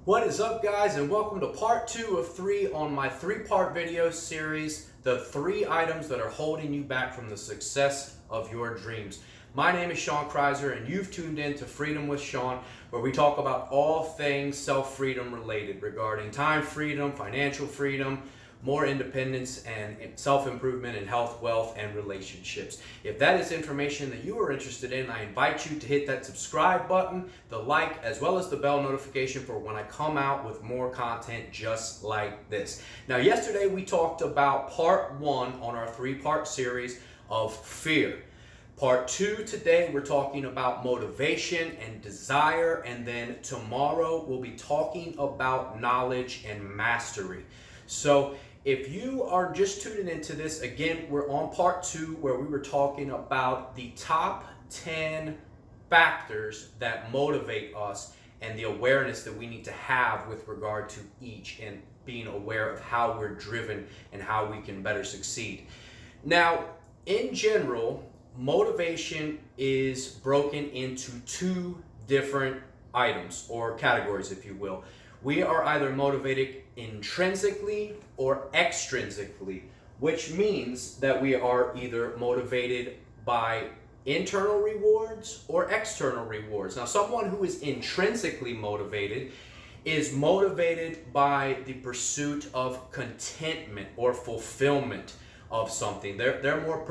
What is up, guys, and welcome to part 2 of 3 on my 3-part video series, the 3 items that are holding you back from the success of your dreams. My name is Shaun Critzer, and you've tuned in to Freedom with Shaun, where we talk about all things self-freedom related regarding time freedom, financial freedom, more independence, and self-improvement in health, wealth, and relationships. If that is information that you are interested in, I invite you to hit that subscribe button, the like, as well as the bell notification for when I come out with more content just like this. Now, yesterday we talked about part 1 on our 3-part series of fear. Part 2 today, we're talking about motivation and desire, and then tomorrow we'll be talking about knowledge and mastery. So if you are just tuning into this, again, we're on part 2 where we were talking about the top 10 factors that motivate us and the awareness that we need to have with regard to each, and being aware of how we're driven and how we can better succeed. Now, in general, motivation is broken into 2 different items or categories, if you will. We are either motivated intrinsically or extrinsically, which means that we are either motivated by internal rewards or external rewards. Now, someone who is intrinsically motivated is motivated by the pursuit of contentment or fulfillment of something. They're more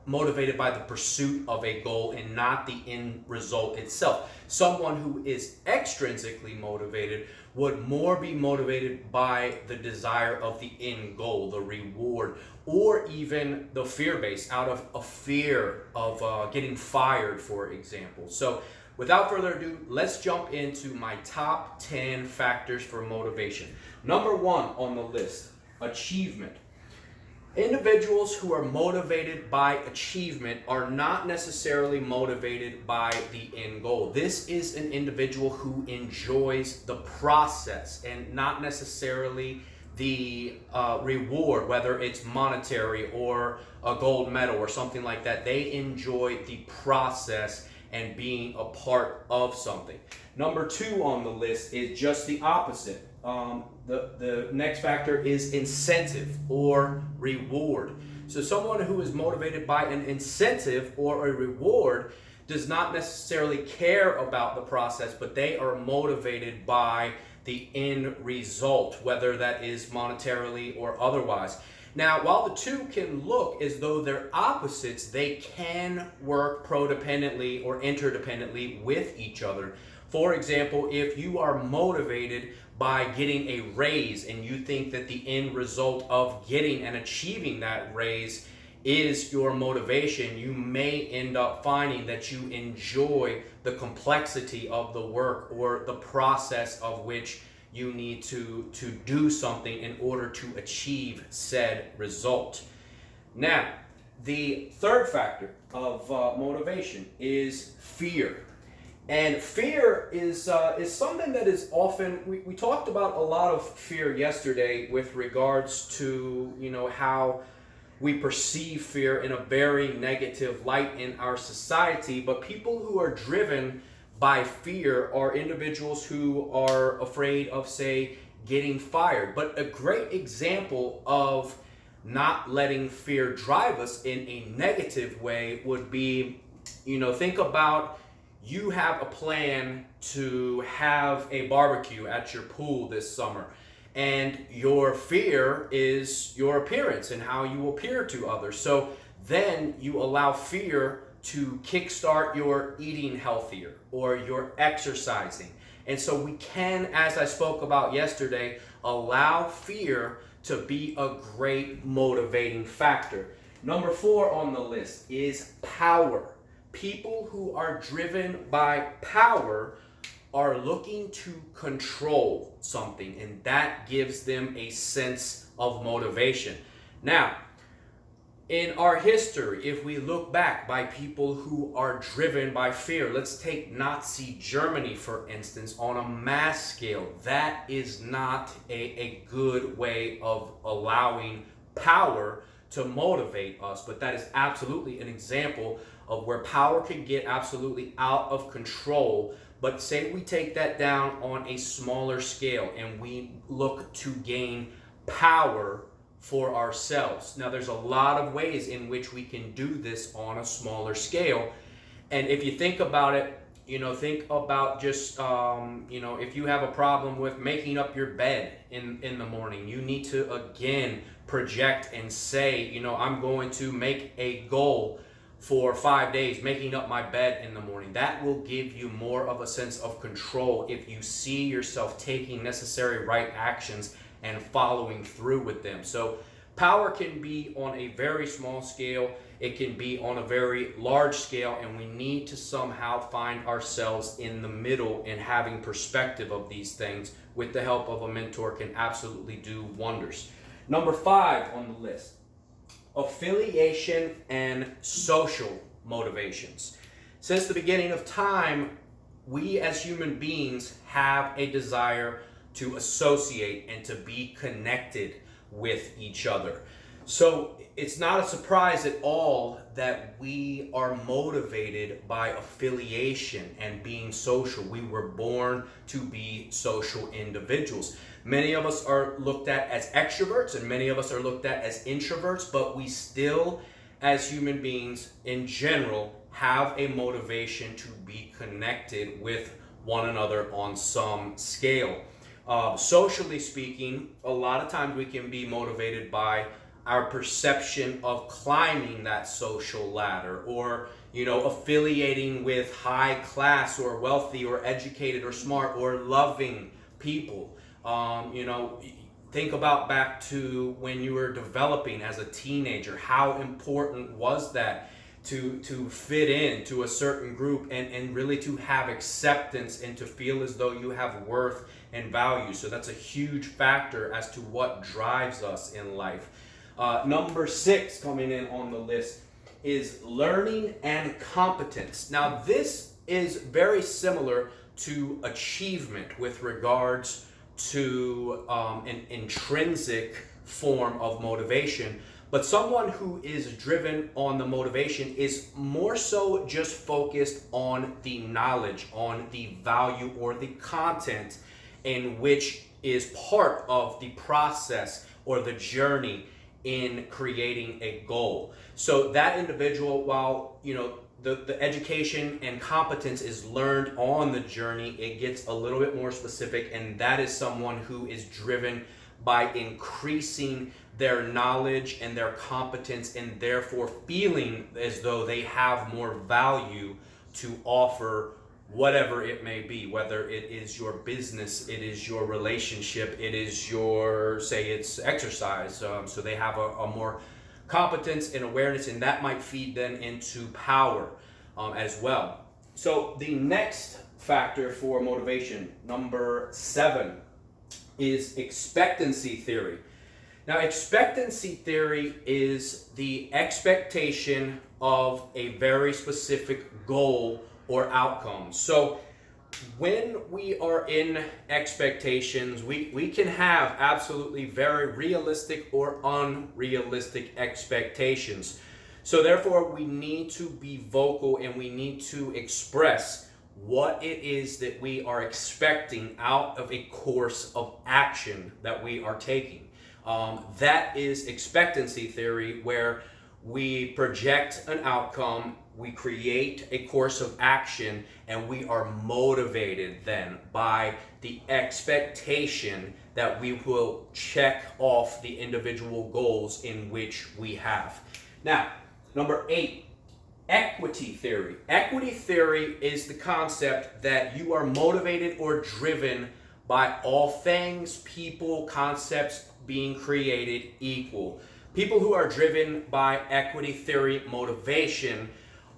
motivated by the pursuit of a goal and not the end result itself. Someone who is extrinsically motivated would more be motivated by the desire of the end goal, the reward, or even the fear base, out of a fear of getting fired, for example. So without further ado, let's jump into my top 10 factors for motivation. Number 1 on the list, achievement. Individuals who are motivated by achievement are not necessarily motivated by the end goal. This is an individual who enjoys the process and not necessarily the reward, whether it's monetary or a gold medal or something like that. They enjoy the process and being a part of something. Number 2 on the list is just the opposite. The next factor is incentive or reward. So someone who is motivated by an incentive or a reward does not necessarily care about the process, but they are motivated by the end result, whether that is monetarily or otherwise. Now, while the 2 can look as though they're opposites, they can work prodependently or interdependently with each other. For example, if you are motivated by getting a raise and you think that the end result of getting and achieving that raise is your motivation, you may end up finding that you enjoy the complexity of the work or the process of which you need to do something in order to achieve said result. Now, the third factor of motivation is fear. And fear is something that is often, we talked about a lot of fear yesterday with regards to, how we perceive fear in a very negative light in our society. But people who are driven by fear are individuals who are afraid of, say, getting fired. But a great example of not letting fear drive us in a negative way would be, think about, you have a plan to have a barbecue at your pool this summer, and your fear is your appearance and how you appear to others. So then you allow fear to kickstart your eating healthier or your exercising. And so we can, as I spoke about yesterday, allow fear to be a great motivating factor. Number 4 on the list is power. People who are driven by power are looking to control something, and that gives them a sense of motivation. Now, in our history, if we look back by people who are driven by fear, let's take Nazi Germany, for instance, on a mass scale. That is not a good way of allowing power to motivate us, but that is absolutely an example of where power can get absolutely out of control But say we take that down on a smaller scale and we look to gain power for ourselves. Now, there's a lot of ways in which we can do this on a smaller scale. And if you think about it, think about just, if you have a problem with making up your bed in the morning, you need to, again, project and say, I'm going to make a goal for 5 days, making up my bed in the morning. That will give you more of a sense of control if you see yourself taking necessary right actions and following through with them. So power can be on a very small scale, it can be on a very large scale, and we need to somehow find ourselves in the middle and having perspective of these things with the help of a mentor can absolutely do wonders. Number 5 on the list, affiliation and social motivations. Since the beginning of time, we as human beings have a desire to associate and to be connected with each other. So it's not a surprise at all that we are motivated by affiliation and being social. We were born to be social individuals. Many of us are looked at as extroverts and many of us are looked at as introverts, but we still, as human beings in general, have a motivation to be connected with one another on some scale. Socially speaking, a lot of times we can be motivated by our perception of climbing that social ladder, or affiliating with high class or wealthy or educated or smart or loving people. Think about back to when you were developing as a teenager. How important was that to fit in to a certain group and really to have acceptance and to feel as though you have worth and value? So that's a huge factor as to what drives us in life. Number 6 coming in on the list is learning and competence. Now, this is very similar to achievement with regards to an intrinsic form of motivation. But someone who is driven on the motivation is more so just focused on the knowledge, on the value or the content in which is part of the process or the journey in creating a goal. So that individual, while the education and competence is learned on the journey, it gets a little bit more specific, and that is someone who is driven by increasing their knowledge and their competence, and therefore feeling as though they have more value to offer, whatever it may be, whether it is your business, it is your relationship, it is your, say it's exercise. So they have a more competence and awareness, and that might feed them into power as well. So the next factor for motivation, number 7, is expectancy theory. Now, expectancy theory is the expectation of a very specific goal or outcome. So when we are in expectations, we can have absolutely very realistic or unrealistic expectations. So therefore, we need to be vocal and we need to express what it is that we are expecting out of a course of action that we are taking. That is expectancy theory, where we project an outcome, we create a course of action, and we are motivated then by the expectation that we will check off the individual goals in which we have. Now, number 8, equity theory. Equity theory is the concept that you are motivated or driven by all things, people, concepts being created equal. People who are driven by equity theory motivation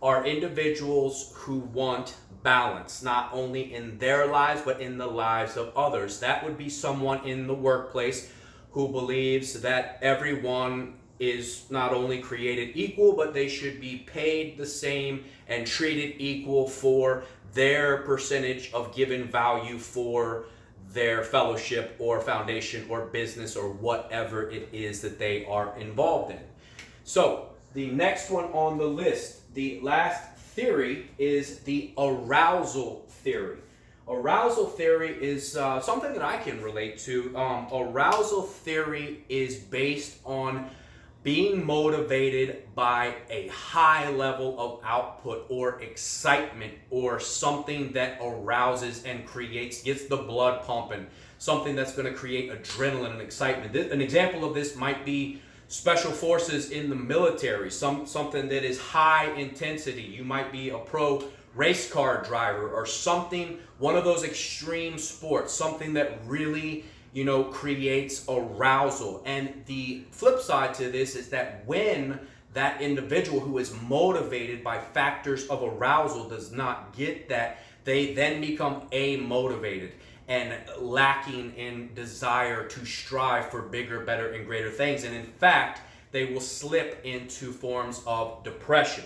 are individuals who want balance, not only in their lives, but in the lives of others. That would be someone in the workplace who believes that everyone is not only created equal, but they should be paid the same and treated equal for their percentage of given value for their fellowship or foundation or business or whatever it is that they are involved in. So the next one on the list, the last theory, is the arousal theory. Arousal theory is something that I can relate to. Arousal theory is based on being motivated by a high level of output or excitement or something that arouses and gets the blood pumping, something that's going to create adrenaline and excitement. An example of this might be special forces in the military, something that is high intensity. You might be a pro race car driver or something, one of those extreme sports, something that really creates arousal. And the flip side to this is that when that individual who is motivated by factors of arousal does not get that, they then become amotivated and lacking in desire to strive for bigger, better, and greater things. And in fact, they will slip into forms of depression.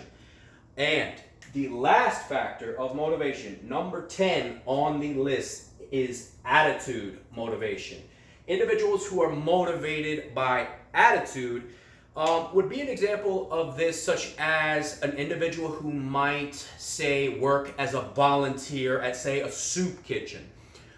And the last factor of motivation, number 10 on the list, is attitude motivation. Individuals who are motivated by attitude would be an example of this, such as an individual who might, say, work as a volunteer at, say, a soup kitchen.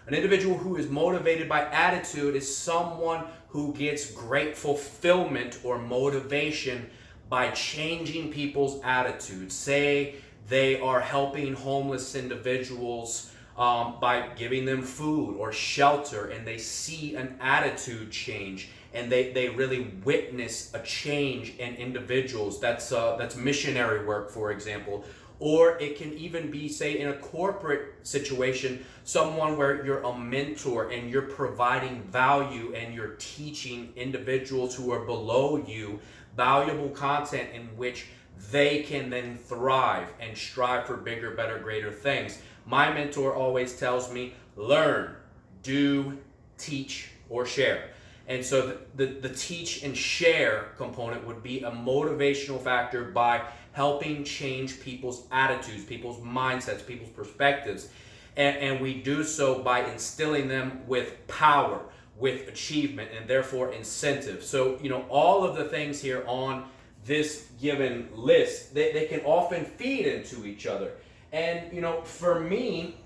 An individual who is motivated by attitude is someone who gets great fulfillment or motivation by changing people's attitudes. Say they are helping homeless individuals by giving them food or shelter, and they see an attitude change, and they really witness a change in individuals. That's missionary work, for example. Or it can even be, say, in a corporate situation, someone where you're a mentor and you're providing value and you're teaching individuals who are below you valuable content in which they can then thrive and strive for bigger, better, greater things. My mentor always tells me, learn, do, teach, or share. And so the teach and share component would be a motivational factor by helping change people's attitudes, people's mindsets, people's perspectives. And we do so by instilling them with power, with achievement, and therefore incentive. So, all of the things here on this given list, they can often feed into each other. And, for me,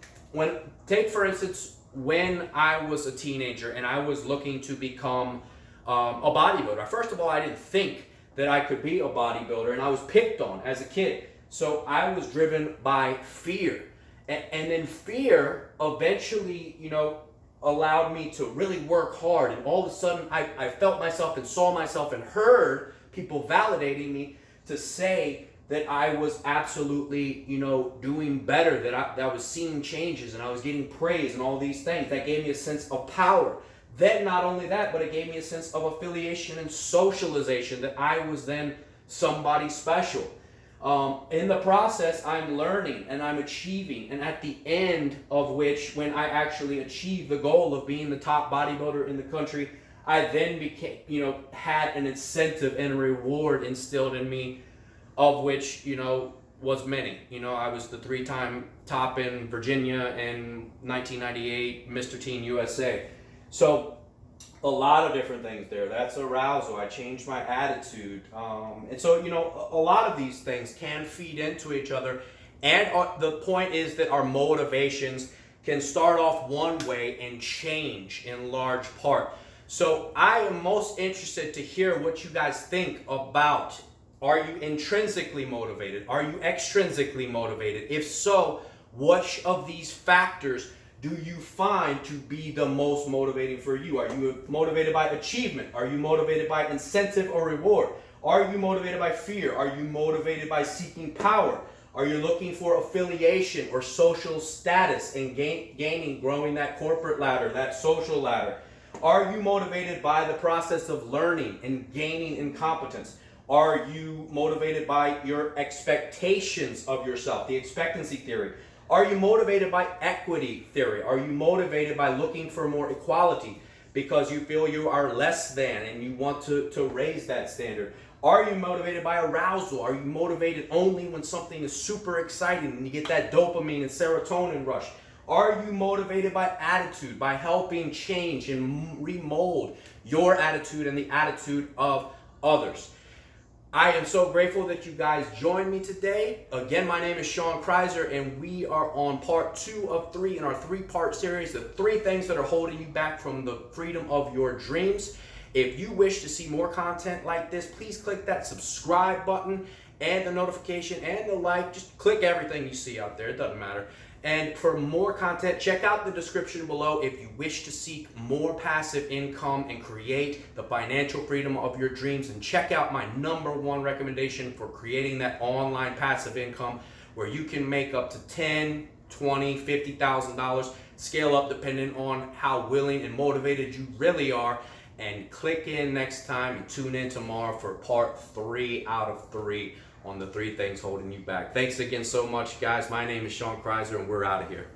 take for instance, when I was a teenager and I was looking to become a bodybuilder. First of all, I didn't think that I could be a bodybuilder, and I was picked on as a kid. So I was driven by fear. And then fear eventually, allowed me to really work hard. And all of a sudden, I felt myself and saw myself and heard people validating me to say that I was absolutely, doing better, that I was seeing changes and I was getting praise and all these things. That gave me a sense of power. Then not only that, but it gave me a sense of affiliation and socialization, that I was then somebody special. In the process, I'm learning and I'm achieving, and at the end of which, when I actually achieved the goal of being the top bodybuilder in the country, I then became, had an incentive and a reward instilled in me, of which, was many. I was the 3-time top in Virginia in 1998, Mr. Teen USA. So a lot of different things there. That's arousal. I changed my attitude. And so, a lot of these things can feed into each other. And the point is that our motivations can start off one way and change in large part. So I am most interested to hear what you guys think about. Are you intrinsically motivated? Are you extrinsically motivated? If so, which of these factors do you find to be the most motivating for you? Are you motivated by achievement? Are you motivated by incentive or reward? Are you motivated by fear? Are you motivated by seeking power? Are you looking for affiliation or social status and growing that corporate ladder, that social ladder? Are you motivated by the process of learning and gaining in competence? Are you motivated by your expectations of yourself, the expectancy theory? Are you motivated by equity theory? Are you motivated by looking for more equality because you feel you are less than and you want to raise that standard? Are you motivated by arousal? Are you motivated only when something is super exciting and you get that dopamine and serotonin rush? Are you motivated by attitude, by helping change and remold your attitude and the attitude of others? I am so grateful that you guys joined me today. Again, my name is Shaun Critzer, and we are on part 2 of 3 in our 3-part series, the 3 things that are holding you back from the freedom of your dreams. If you wish to see more content like this, please click that subscribe button and the notification and the like. Just click everything you see out there. It doesn't matter. And for more content, check out the description below if you wish to seek more passive income and create the financial freedom of your dreams. And check out my #1 recommendation for creating that online passive income where you can make up to $10, $20, $50,000, scale up depending on how willing and motivated you really are. And click in next time and tune in tomorrow for part 3 out of 3 on the 3 things holding you back. Thanks again so much, guys. My name is Shaun Critzer, and we're out of here.